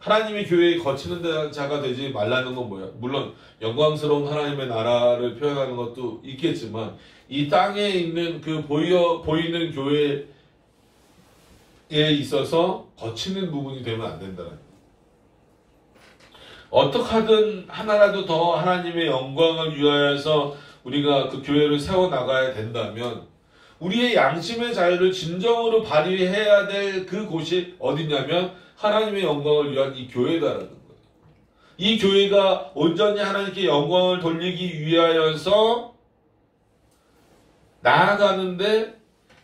하나님의 교회에 거치는 자가 되지 말라는 건 뭐야? 물론 영광스러운 하나님의 나라를 표현하는 것도 있겠지만 이 땅에 있는 보이는 교회에 있어서 거치는 부분이 되면 안 된다는 거예요. 어떻게 하든 하나라도 더 하나님의 영광을 위하여서 우리가 그 교회를 세워나가야 된다면 우리의 양심의 자유를 진정으로 발휘해야 될 그곳이 어디냐면 하나님의 영광을 위한 이 교회다라는 거예요. 이 교회가 온전히 하나님께 영광을 돌리기 위하여서 나아가는데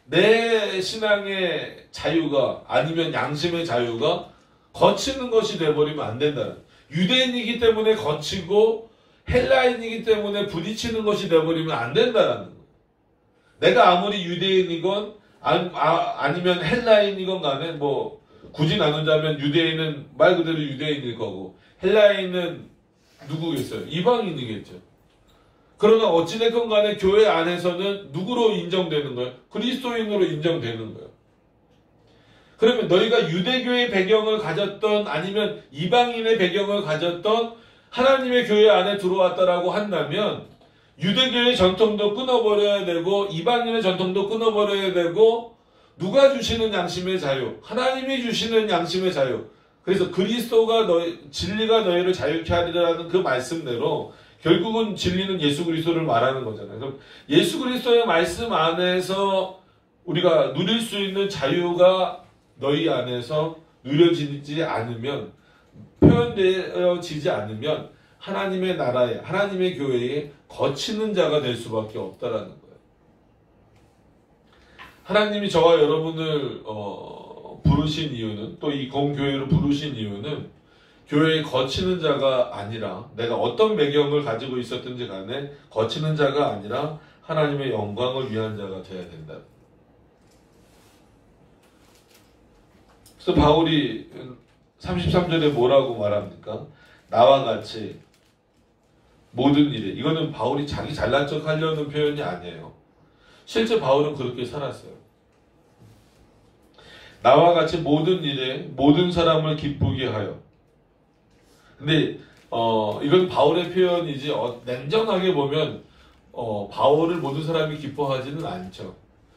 내 신앙의 자유가 아니면 양심의 자유가 거치는 것이 되어버리면 안 된다는 거예요. 유대인이기 때문에 거치고 헬라인이기 때문에 부딪히는 것이 되어버리면 안 된다는 거예요. 내가 아무리 유대인이건 아니면 헬라인이건 간에 굳이 나누자면 유대인은 말 그대로 유대인일 거고 헬라인은 누구겠어요? 이방인이겠죠. 그러나 어찌됐건 간에 교회 안에서는 누구로 인정되는 거예요? 그리스도인으로 인정되는 거예요. 그러면 너희가 유대교의 배경을 가졌던 아니면 이방인의 배경을 가졌던 하나님의 교회 안에 들어왔다라고 한다면 유대교의 전통도 끊어버려야 되고 이방인의 전통도 끊어버려야 되고 누가 주시는 양심의 자유? 하나님이 주시는 양심의 자유. 그래서 그리스도가 진리가 너희를 자유케 하리라는 그 말씀대로 결국은 진리는 예수 그리스도를 말하는 거잖아요. 그럼 예수 그리스도의 말씀 안에서 우리가 누릴 수 있는 자유가 너희 안에서 누려지지 않으면 표현되어지지 않으면 하나님의 나라에 하나님의 교회에 거치는 자가 될 수밖에 없다라는 거예요. 하나님이 저와 여러분을 부르신 이유는 또 이 공교회로 부르신 이유는 교회에 거치는 자가 아니라 내가 어떤 배경을 가지고 있었든지 간에 거치는 자가 아니라 하나님의 영광을 위한 자가 되어야 된다. 그래서 바울이 33절에 뭐라고 말합니까? 나와 같이 모든 일에, 이거는 바울이 자기 잘난 척 하려는 표현이 아니에요. 실제 바울은 그렇게 살았어요. 나와 같이 모든 일에 모든 사람을 기쁘게 하여. 근데 이건 바울의 표현이지 냉정하게 보면 바울을 모든 사람이 기뻐하지는 않죠.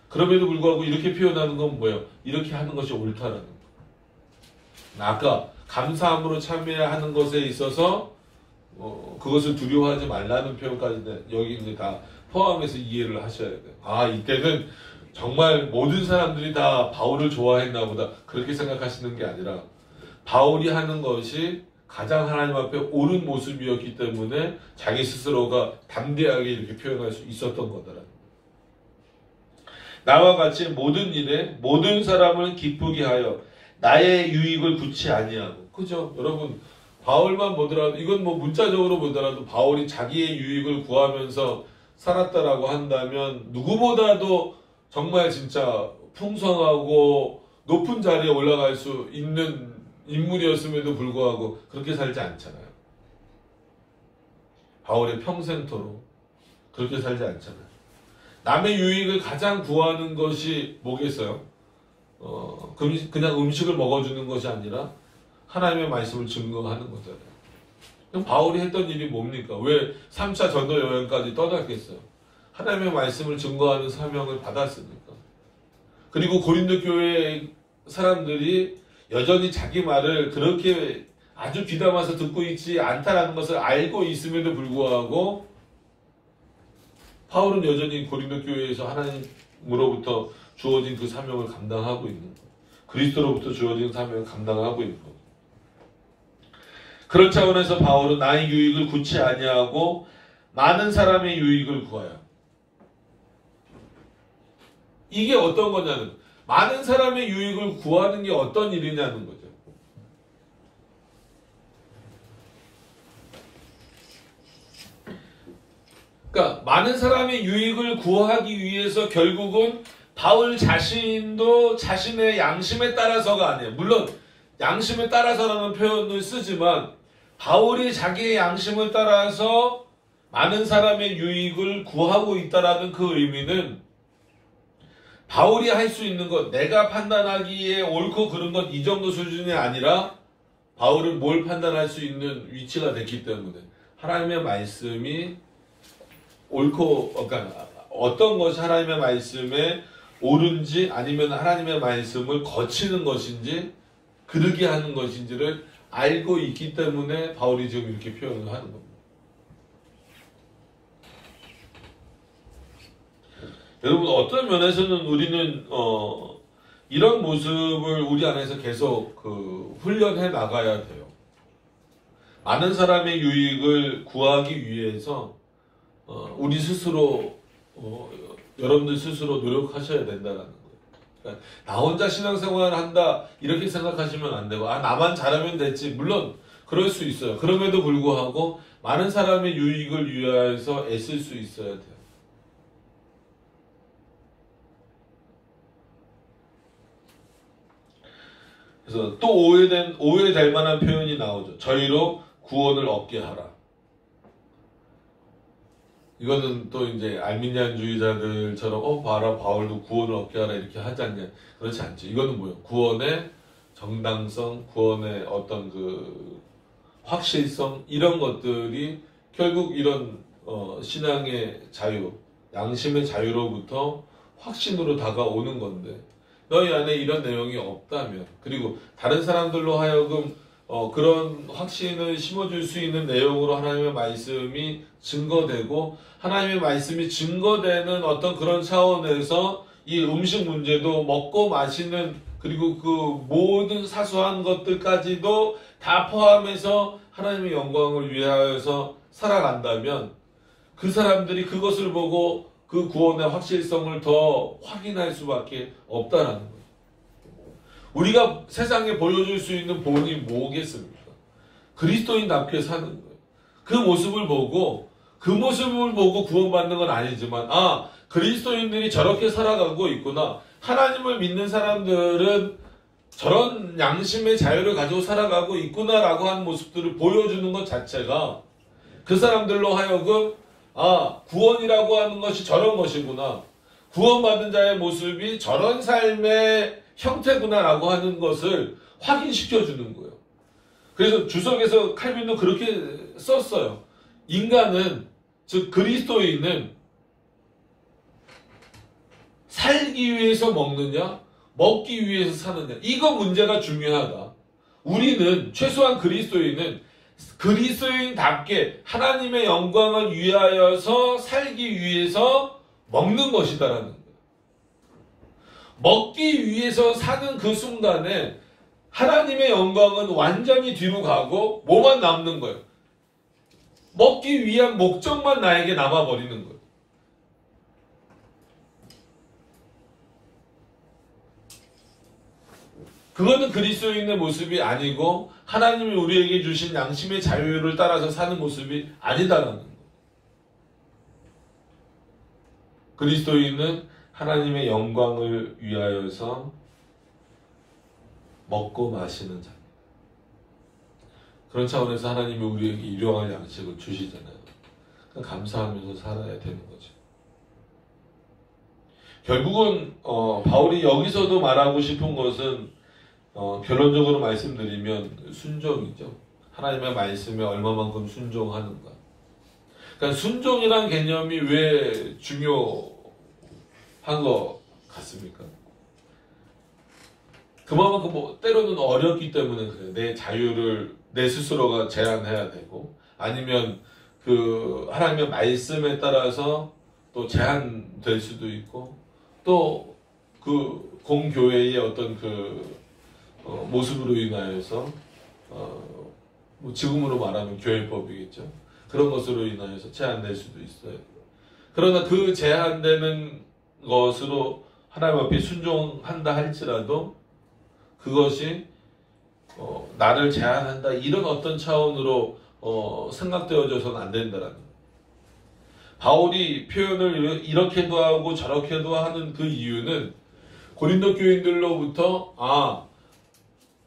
그럼에도 불구하고 이렇게 표현하는 건 뭐예요? 이렇게 하는 것이 옳다라는 거예요. 아까 감사함으로 참여하는 것에 있어서 그것을 두려워하지 말라는 표현까지 여기 이제 다 포함해서 이해를 하셔야 돼요. 이때는 정말 모든 사람들이 다 바울을 좋아했나 보다 그렇게 생각하시는 게 아니라 바울이 하는 것이 가장 하나님 앞에 옳은 모습이었기 때문에 자기 스스로가 담대하게 이렇게 표현할 수 있었던 거더라. 나와 같이 모든 일에 모든 사람을 기쁘게 하여 나의 유익을 구치 아니하고. 그죠? 여러분 바울만 보더라도 이건 문자적으로 보더라도 바울이 자기의 유익을 구하면서 살았다라고 한다면 누구보다도 정말 진짜 풍성하고 높은 자리에 올라갈 수 있는 인물이었음에도 불구하고 그렇게 살지 않잖아요. 바울의 평생토록 그렇게 살지 않잖아요. 남의 유익을 가장 구하는 것이 뭐겠어요? 그냥 음식을 먹어주는 것이 아니라 하나님의 말씀을 증거하는 거잖아요. 그럼 바울이 했던 일이 뭡니까? 왜 3차 전도 여행까지 떠났겠어요? 하나님의 말씀을 증거하는 사명을 받았으니까. 그리고 고린도 교회 사람들이 여전히 자기 말을 그렇게 아주 귀담아서 듣고 있지 않다라는 것을 알고 있음에도 불구하고 바울은 여전히 고린도 교회에서 하나님으로부터 주어진 그 사명을 감당하고 있는 거예요. 그리스도로부터 주어진 사명을 감당하고 있는 거예요. 그런 차원에서 바울은 나의 유익을 구치 아니하고 많은 사람의 유익을 구하여. 이게 어떤 거냐는, 많은 사람의 유익을 구하는 게 어떤 일이냐는 거죠. 그러니까 많은 사람의 유익을 구하기 위해서 결국은 바울 자신도 자신의 양심에 따라서가 아니에요. 물론 양심에 따라서라는 표현을 쓰지만 바울이 자기의 양심을 따라서 많은 사람의 유익을 구하고 있다라는 그 의미는 바울이 할 수 있는 것, 내가 판단하기에 옳고 그른 것 이 정도 수준이 아니라 바울은 뭘 판단할 수 있는 위치가 됐기 때문에 하나님의 말씀이 옳고, 그러니까 어떤 것이 하나님의 말씀에 옳은지 아니면 하나님의 말씀을 거치는 것인지 그르게 하는 것인지를 알고 있기 때문에 바울이 지금 이렇게 표현을 하는 겁니다. 여러분, 어떤 면에서는 우리는 이런 모습을 우리 안에서 계속 훈련해 나가야 돼요. 많은 사람의 유익을 구하기 위해서 우리 스스로 여러분들 스스로 노력하셔야 된다는 거예요. 그러니까 나 혼자 신앙생활을 한다 이렇게 생각하시면 안 되고 나만 잘하면 됐지. 물론 그럴 수 있어요. 그럼에도 불구하고 많은 사람의 유익을 위하여서 애쓸 수 있어야 돼요. 그래서 또 오해될 만한 표현이 나오죠. 저희로 구원을 얻게 하라. 이거는 또 이제 알미니안주의자들처럼 봐라 바울도 구원을 얻게 하라 이렇게 하지 않냐. 그렇지 않죠. 이거는 뭐예요? 구원의 정당성, 구원의 어떤 그 확실성 이런 것들이 결국 이런 신앙의 자유, 양심의 자유로부터 확신으로 다가오는 건데 너희 안에 이런 내용이 없다면 그리고 다른 사람들로 하여금 그런 확신을 심어줄 수 있는 내용으로 하나님의 말씀이 증거되고 하나님의 말씀이 증거되는 어떤 그런 차원에서 이 음식 문제도 먹고 마시는 그리고 그 모든 사소한 것들까지도 다 포함해서 하나님의 영광을 위하여서 살아간다면 그 사람들이 그것을 보고 그 구원의 확실성을 더 확인할 수밖에 없다라는 거예요. 우리가 세상에 보여줄 수 있는 본이 뭐겠습니까? 그리스도인답게 사는 거예요. 그 모습을 보고 구원받는 건 아니지만 그리스도인들이 저렇게 살아가고 있구나. 하나님을 믿는 사람들은 저런 양심의 자유를 가지고 살아가고 있구나라고 하는 모습들을 보여주는 것 자체가 그 사람들로 하여금 구원이라고 하는 것이 저런 것이구나. 구원받은 자의 모습이 저런 삶의 형태구나라고 하는 것을 확인시켜주는 거예요. 그래서 주석에서 칼빈도 그렇게 썼어요. 인간은, 즉 그리스도인은 살기 위해서 먹느냐, 먹기 위해서 사느냐. 이거 문제가 중요하다. 우리는 최소한 그리스도인답게 하나님의 영광을 위하여서 살기 위해서 먹는 것이다라는 거예요. 먹기 위해서 사는 그 순간에 하나님의 영광은 완전히 뒤로 가고 뭐만 남는 거예요. 먹기 위한 목적만 나에게 남아버리는 거예요. 그거는 그리스도인의 모습이 아니고 하나님이 우리에게 주신 양심의 자유를 따라서 사는 모습이 아니다라는 거예요. 그리스도인은 하나님의 영광을 위하여서 먹고 마시는 자입니다. 그런 차원에서 하나님이 우리에게 일용할 양식을 주시잖아요. 감사하면서 살아야 되는 거죠. 결국은 바울이 여기서도 말하고 싶은 것은 결론적으로 말씀드리면 순종이죠. 하나님의 말씀에 얼마만큼 순종하는가. 그러니까 순종이란 개념이 왜 중요한 것 같습니까? 그만큼 때로는 어렵기 때문에 그래요. 내 자유를 내 스스로가 제한해야 되고, 아니면 그 하나님의 말씀에 따라서 또 제한될 수도 있고, 또 그 공교회의 어떤 그 모습으로 인하여서 뭐 지금으로 말하면 교회법이겠죠. 그런 것으로 인하여서 제한될 수도 있어요. 그러나 그 제한되는 것으로 하나님 앞에 순종한다 할지라도 그것이 나를 제한한다 이런 어떤 차원으로 생각되어져서는 안 된다라는 거예요. 바울이 표현을 이렇게도 하고 저렇게도 하는 그 이유는 고린도 교인들로부터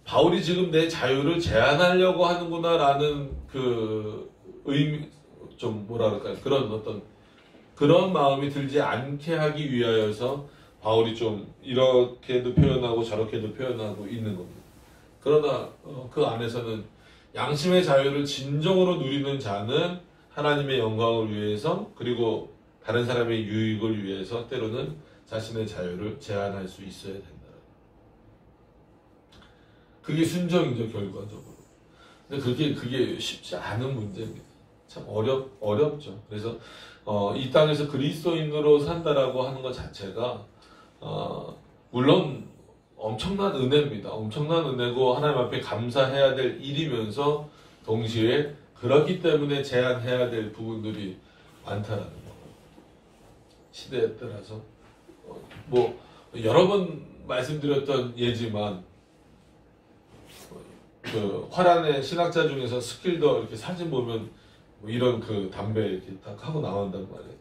바울이 지금 내 자유를 제한하려고 하는구나 라는 그 의미, 좀 뭐라 그럴까요? 그런 마음이 들지 않게 하기 위하여서 바울이 좀 이렇게도 표현하고 저렇게도 표현하고 있는 겁니다. 그러나 그 안에서는 양심의 자유를 진정으로 누리는 자는 하나님의 영광을 위해서, 그리고 다른 사람의 유익을 위해서 때로는 자신의 자유를 제한할 수 있어야 된다. 그게 순종이죠, 결과적으로. 근데 그게 쉽지 않은 문제입니다. 참 어렵죠. 그래서 이 땅에서 그리스도인으로 산다라고 하는 것 자체가 물론 엄청난 은혜입니다. 엄청난 은혜고 하나님 앞에 감사해야 될 일이면서 동시에 그렇기 때문에 제한해야 될 부분들이 많다라는 거. 시대에 따라서 여러 번 말씀드렸던 예지만 그 화란의 신학자 중에서 스킬더 이렇게 사진 보면 이런 그 담배 이렇게 딱 하고 나온단 말이에요.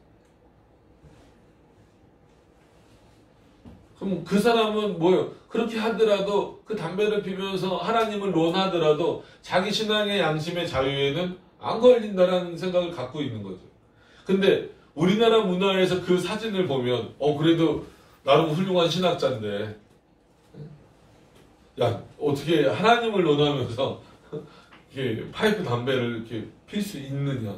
그럼 그 사람은 그렇게 하더라도 그 담배를 피면서 하나님을 논하더라도 자기 신앙의 양심의 자유에는 안 걸린다라는 생각을 갖고 있는 거죠. 근데 우리나라 문화에서 그 사진을 보면 그래도 나름 훌륭한 신학자인데 야 어떻게 하나님을 논하면서 이렇게 파이프 담배를 이렇게 필 수 있느냐.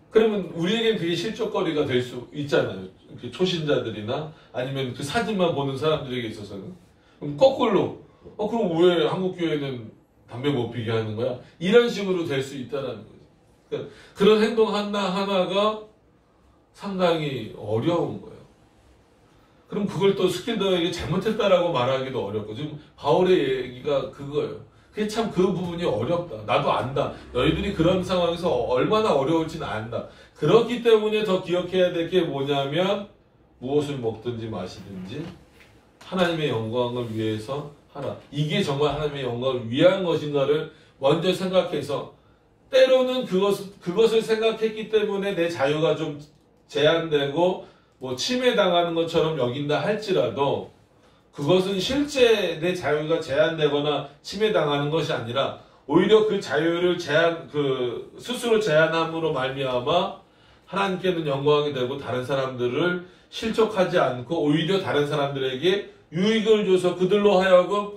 그러면 우리에겐 그게 실족거리가 될 수 있잖아요. 이렇게 초신자들이나 아니면 그 사진만 보는 사람들에게 있어서는. 그럼 거꾸로 그럼 왜 한국교회는 담배 못 피게 하는 거야? 이런 식으로 될 수 있다는 거죠. 그러니까 그런 행동 하나하나가 상당히 어려운 거예요. 그럼 그걸 또 스킬더에게 잘못했다라고 말하기도 어렵고, 지금 바울의 얘기가 그거예요. 그게 참 그 부분이 어렵다. 나도 안다. 너희들이 그런 상황에서 얼마나 어려울지는 안다. 그렇기 때문에 더 기억해야 될 게 뭐냐면 무엇을 먹든지 마시든지 하나님의 영광을 위해서 하라. 이게 정말 하나님의 영광을 위한 것인가를 먼저 생각해서, 때로는 그것을 생각했기 때문에 내 자유가 좀 제한되고 침해당하는 것처럼 여긴다 할지라도 그것은 실제 내 자유가 제한되거나 침해당하는 것이 아니라 오히려 그 자유를 스스로 제한함으로 말미암아 하나님께는 영광이 되고 다른 사람들을 실족하지 않고 오히려 다른 사람들에게 유익을 줘서 그들로 하여금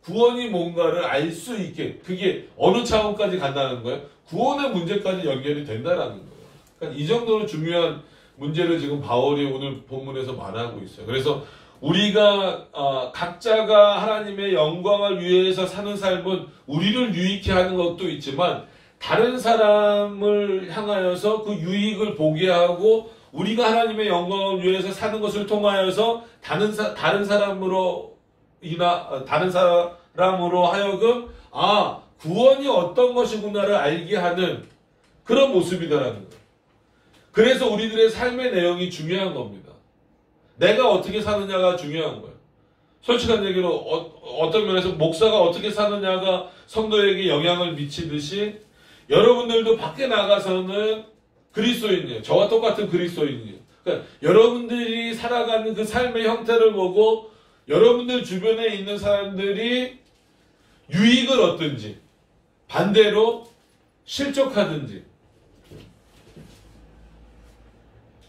구원이 뭔가를 알 수 있게, 그게 어느 차원까지 간다는 거예요? 구원의 문제까지 연결이 된다라는 거예요. 그러니까 이 정도로 중요한 문제를 지금 바울이 오늘 본문에서 말하고 있어요. 그래서 우리가 각자가 하나님의 영광을 위해서 사는 삶은 우리를 유익해 하는 것도 있지만 다른 사람을 향하여서 그 유익을 보게 하고 우리가 하나님의 영광을 위해서 사는 것을 통하여서 다른 사람으로 하여금 구원이 어떤 것이구나를 알게 하는 그런 모습이다라는 거예요. 그래서 우리들의 삶의 내용이 중요한 겁니다. 내가 어떻게 사느냐가 중요한 거예요. 솔직한 얘기로 어떤 면에서 목사가 어떻게 사느냐가 성도에게 영향을 미치듯이 여러분들도 밖에 나가서는 그리스도인이에요. 저와 똑같은 그리스도인이에요. 그러니까 여러분들이 살아가는 그 삶의 형태를 보고 여러분들 주변에 있는 사람들이 유익을 얻든지 반대로 실족하든지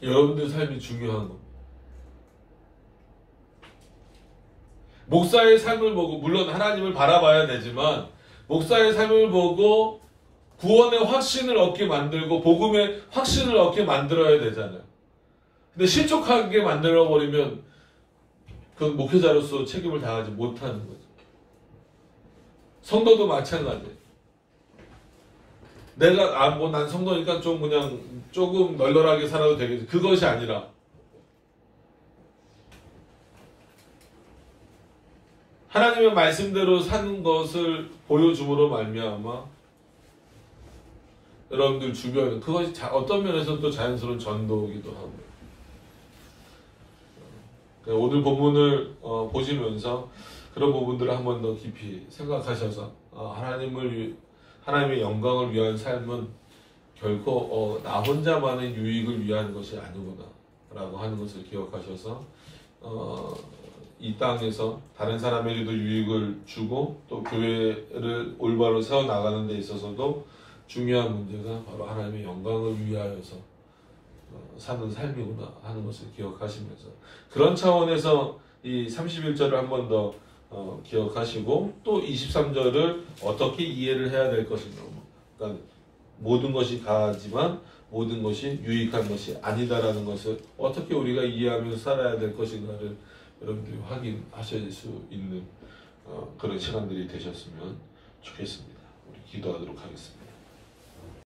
여러분들 삶이 중요한 겁니다. 목사의 삶을 보고 물론 하나님을 바라봐야 되지만 목사의 삶을 보고 구원의 확신을 얻게 만들고 복음의 확신을 얻게 만들어야 되잖아요. 근데 실족하게 만들어버리면 그 목회자로서 책임을 다하지 못하는 거죠. 성도도 마찬가지예요. 내가 난 성도니까 좀 그냥 조금 널널하게 살아도 되겠지. 그것이 아니라 하나님의 말씀대로 사는 것을 보여줌으로 말미암아 여러분들 주변 그것이 어떤 면에서는 또 자연스러운 전도이기도 하고 오늘 본문을 보시면서 그런 부분들을 한 번 더 깊이 생각하셔서 하나님의 영광을 위한 삶은 결코 나 혼자만의 유익을 위한 것이 아니구나 라고 하는 것을 기억하셔서 이 땅에서 다른 사람에게도 유익을 주고 또 교회를 올바로 세워나가는 데 있어서도 중요한 문제가 바로 하나님의 영광을 위하여서 사는 삶이구나 하는 것을 기억하시면서 그런 차원에서 이 31절을 한 번 더 기억하시고 또 23절을 어떻게 이해를 해야 될 것인가. 그러니까 모든 것이 가지만 모든 것이 유익한 것이 아니다라는 것을 어떻게 우리가 이해하면서 살아야 될 것인가를 여러분들이 확인하실 수 있는 그런 시간들이 되셨으면 좋겠습니다. 우리 기도하도록 하겠습니다.